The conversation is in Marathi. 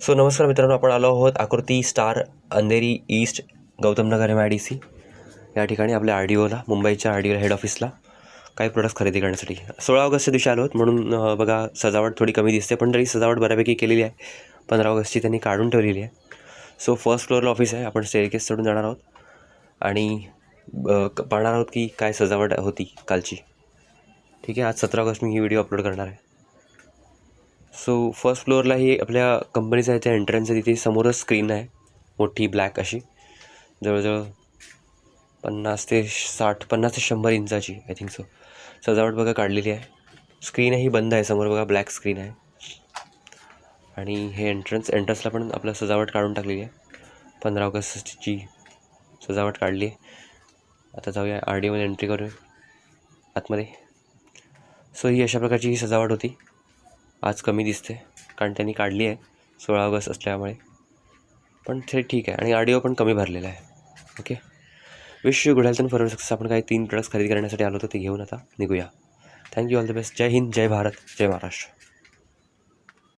सो नमस्कार मित्रांनो, आपण आलो आहोत आकृती star Andheri east Gautam Nagar MIDC या ठिकाणी आपल्या RDOला, मुंबईच्या RDO हेड ऑफिसला काही प्रोडक्ट्स खरेदी करण्यासाठी 16 ऑगस्टच्या दिवशी आलो आहोत. म्हणून बघा, सजावट थोडी कमी दिसते, पण तरी सजावट बऱ्यापैकी केलेली आहे. 15 ऑगस्टची त्यांनी काढून ठेवलेली आहे. सो फर्स्ट फ्लोअरला ऑफिस आहे. आपण स्टेअरकेस चढून जाणार आहोत आणि पाहणार आहोत की काय सजावट होती कालची. ठीक आहे, आज 17 ऑगस्ट मी ही व्हिडिओ अपलोड करणार आहे. सो फर्स्ट फ्लोअरला ही आपल्या कंपनीचं आहे, त्या एंट्रन्स आहे. तिथे समोरच स्क्रीन आहे मोठी ब्लॅक अशी, जवळजवळ 50 ते 100 इंचाची आय थिंक. सजावट बघा काढलेली आहे. स्क्रीनही बंद आहे, समोर बघा ब्लॅक स्क्रीन आहे. आणि हे एंट्रन्सला पण आपलं सजावट काढून टाकलेली आहे. 15 ऑगस्टची सजावट काढली आहे. आता जाऊया RDOमध्ये एंट्री करूया आतमध्ये. सो ही अशा प्रकारची ही सजावट होती. आज कमी दिसते कारण त्यांनी काढली आहे 16 ऑगस्ट असल्यामुळे, पण ते ठीक आहे. आणि RDO पण कमी भरलेला आहे. Okay, wish you good health and for success. आपण काही 3 प्रोडक्ट्स खरेदी करण्यासाठी आलो होतो, ते घेऊन आता निघूया. Thank you, all the best. जय हिंद, जय भारत, जय महाराष्ट्र.